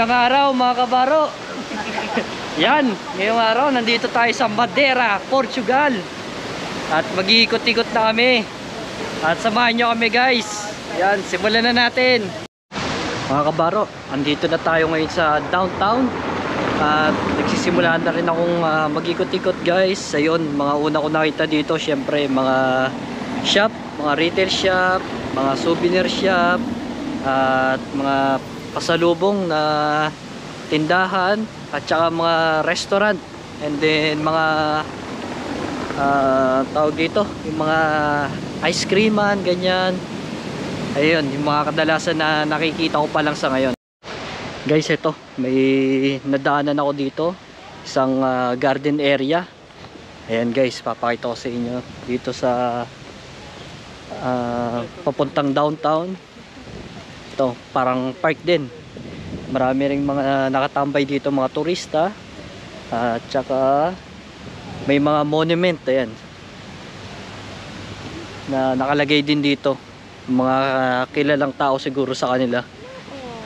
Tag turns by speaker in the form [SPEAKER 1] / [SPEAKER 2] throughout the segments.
[SPEAKER 1] Magandang araw mga kabaro. Yan, ngayong araw nandito tayo sa Madeira, Portugal. At mag-iikot-ikot na kami. At samahan nyo kami guys. Yan, simulan na natin. Mga kabaro, andito na tayo ngayon sa downtown. At nagsisimula na rin akong mag-ikot-ikot guys. Ayun, mga una ko nakita dito, syempre mga shop, mga retail shop, mga souvenir shop, at mga pasalubong na tindahan, at saka mga restaurant, and then mga tawag dito, yung mga ice creaman, ganyan. Ayun, yung mga kadalasan na nakikita ko pa lang sa ngayon. Guys, ito, may nadaanan ako dito, isang garden area. Ayan guys, papakita ko sa inyo dito sa papuntang downtown. Ito, parang park din. Marami ring mga nakatambay dito, mga turista. At saka may mga monument, ayan, na nakalagay din dito. Mga kilalang tao siguro sa kanila.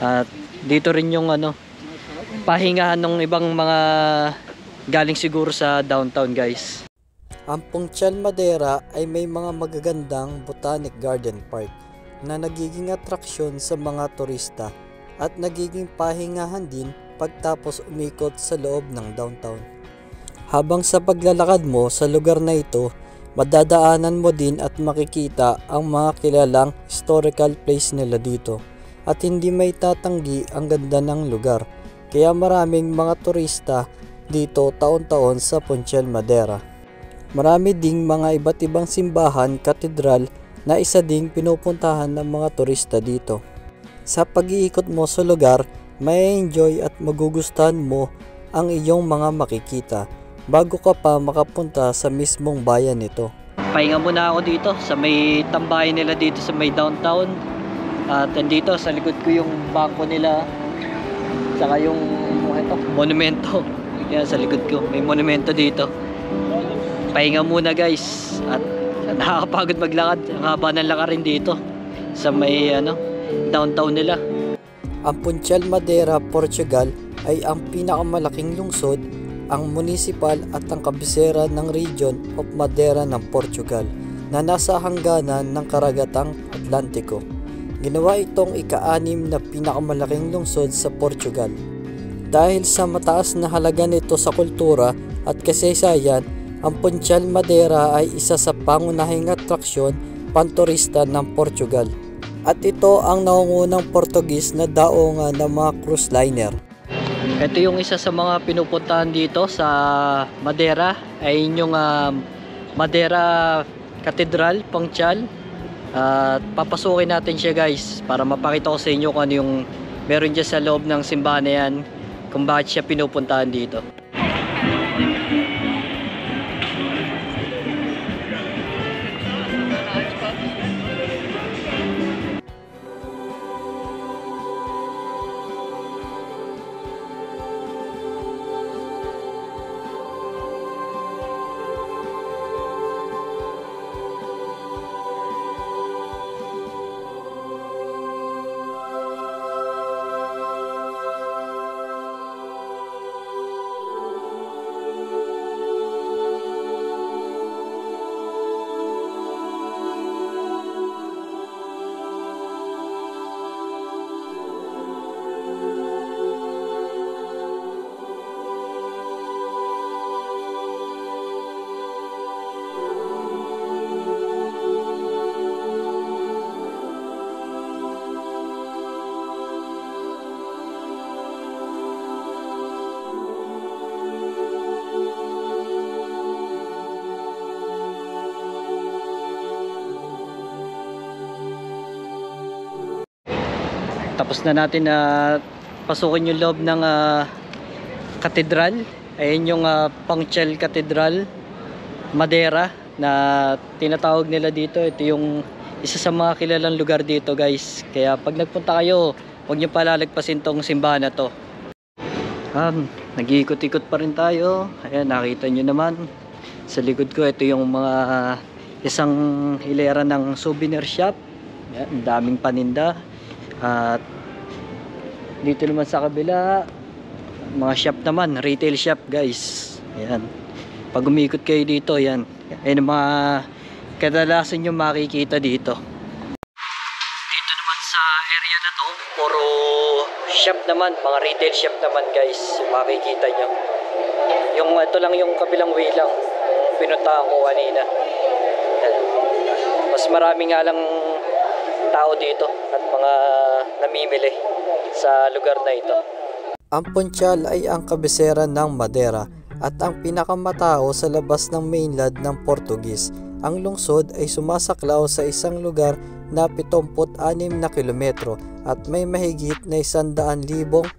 [SPEAKER 1] At dito rin yung pahingahan ng ibang mga galing siguro sa downtown guys.
[SPEAKER 2] Ang Funchal Madeira ay may mga magagandang botanic garden park na nagiging atraksyon sa mga turista at nagiging pahingahan din pagtapos umikot sa loob ng downtown. Habang sa paglalakad mo sa lugar na ito, madadaanan mo din at makikita ang mga kilalang historical place nila dito. At hindi may tatanggi ang ganda ng lugar, kaya maraming mga turista dito taon-taon sa Funchal Madeira. Marami ding mga iba't ibang simbahan, katedral na isa ding pinupuntahan ng mga turista dito. Sa pag-iikot mo sa lugar, may enjoy at magugustuhan mo ang iyong mga makikita bago ka pa makapunta sa mismong bayan nito.
[SPEAKER 1] Pahinga muna ako dito sa may tambayan nila dito sa may downtown. At dito sa likod ko yung bangko nila, saka yung monumento. Yan sa likod ko, may monumento dito. Pahinga muna guys, at nakakapagod maglakad. Ang haba ng lakarin dito sa may downtown nila.
[SPEAKER 2] Ang Funchal Madeira, Portugal ay ang pinakamalaking lungsod, ang municipal at ang kabisera ng Region of Madeira ng Portugal na nasa hangganan ng karagatang Atlantiko. Ginawa itong ika-6 na pinakamalaking lungsod sa Portugal. Dahil sa mataas na halaga nito sa kultura at kasaysayan, ang Funchal Madeira ay isa sa pangunahing atraksyon panturista ng Portugal. At ito ang nangungunang Portugis na daungan ng mga cruise liner.
[SPEAKER 1] Ito yung isa sa mga pinupuntahan dito sa Madeira, ay yung Madeira Cathedral, Funchal. At papasukin natin siya guys para mapakita ko sa inyo kung ano yung meron dyan sa loob ng simbahan na yan, kung bakit siya pinupuntahan dito. Tapos na natin pasukin yung loob ng katedral. Ayun yung Funchal Cathedral Madeira na tinatawag nila dito. Ito yung isa sa mga kilalang lugar dito guys. Kaya pag nagpunta kayo, huwag nyo palalagpasin tong simbahan na to. Nag-iikot-ikot pa rin tayo. Ayan, nakita nyo naman sa likod ko, ito yung mga isang hilera ng souvenir shop. Ayan, daming paninda. At Dito naman sa kabila, mga shop naman, retail shop guys. Ayan. Pag umikot kayo dito, yan. Ayan ang mga kadalasan yung makikita dito. Dito naman sa area na to, puro shop naman, mga retail shop naman guys. Yung makikita nyo. Yung ito lang yung kabilang way lang. Yung pinuntahan ko kanina. Ayan. Mas marami nga lang tao dito at mga namimili sa lugar na ito.
[SPEAKER 2] Ang Funchal ay ang kabisera ng Madera at ang pinakamatao sa labas ng mainland ng Portugis. Ang lungsod ay sumasaklaw sa isang lugar na 76 na kilometro at may mahigit na 100,000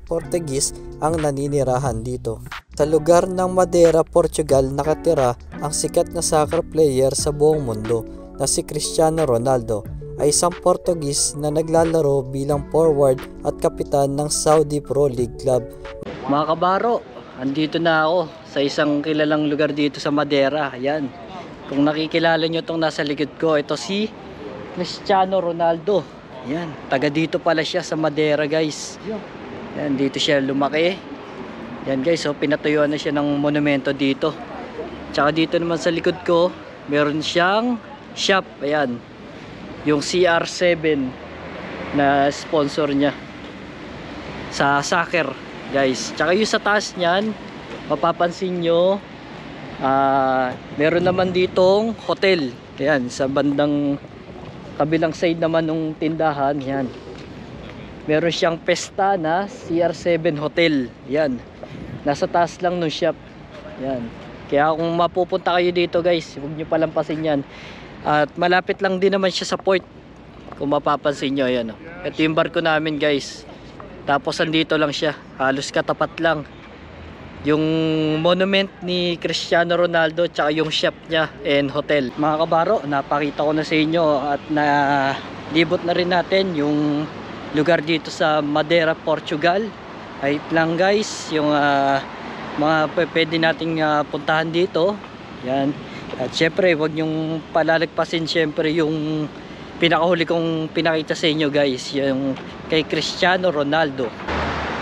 [SPEAKER 2] Portugis ang naninirahan dito. Sa lugar ng Madera, Portugal, nakatira ang sikat na soccer player sa buong mundo na si Cristiano Ronaldo, ay isang Portugis na naglalaro bilang forward at kapitan ng Saudi Pro League Club.
[SPEAKER 1] Mga kabaro, andito na ako sa isang kilalang lugar dito sa Madera. Ayan. Kung nakikilala nyo itong nasa likod ko, ito si Cristiano Ronaldo. Ayan. Taga dito pala siya sa Madera guys. Ayan, dito siya lumaki. Ayan guys, so pinatuyuan na siya ng monumento dito. Tsaka dito naman sa likod ko, meron siyang shop. Ayan. Yung CR7 na sponsor niya sa soccer guys. Tsaka yung sa taas niyan, mapapansin nyo, meron naman ditong hotel. Ayan, sa bandang kabilang side naman ng tindahan. Ayan, meron siyang pesta na CR7 Hotel. Ayan, nasa taas lang ng shop. Ayan, kaya kung mapupunta kayo dito guys, huwag nyo palampasin yan. At malapit lang din naman siya sa port. Kung mapapansin nyo, ayan, oh. Ito yung barko namin guys. Tapos andito lang siya, halos katapat lang yung monument ni Cristiano Ronaldo, tsaka yung shop niya and hotel. Mga kabaro, napakita ko na sa inyo at libot na rin natin yung lugar dito sa Madera, Portugal. Ay lang guys, yung mga pwede nating puntahan dito. Yan. At syempre, huwag nyong palalagpasin syempre yung pinakahuli kong pinakita sa inyo guys, yung kay Cristiano Ronaldo.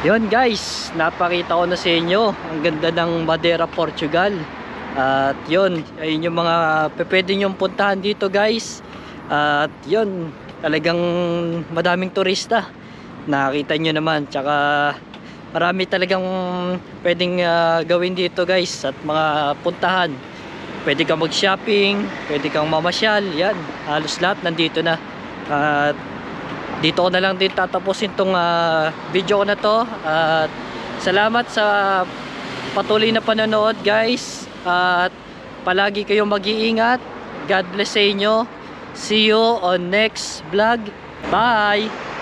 [SPEAKER 1] Yun guys, napakita ko na sa inyo ang ganda ng Madera, Portugal. At yun, ayun yung mga pwede nyong puntahan dito guys. At yun, talagang madaming turista, nakita nyo naman. Tsaka marami talagang pwedeng gawin dito guys at mga puntahan. Pwede kang mag-shopping, pwede kang mamasyal, yan, halos lahat nandito na. At dito ko na lang din tatapusin tong video ko na to. At salamat sa patuloy na panonood guys. At palagi kayong mag-iingat. God bless sa inyo. See you on next vlog. Bye!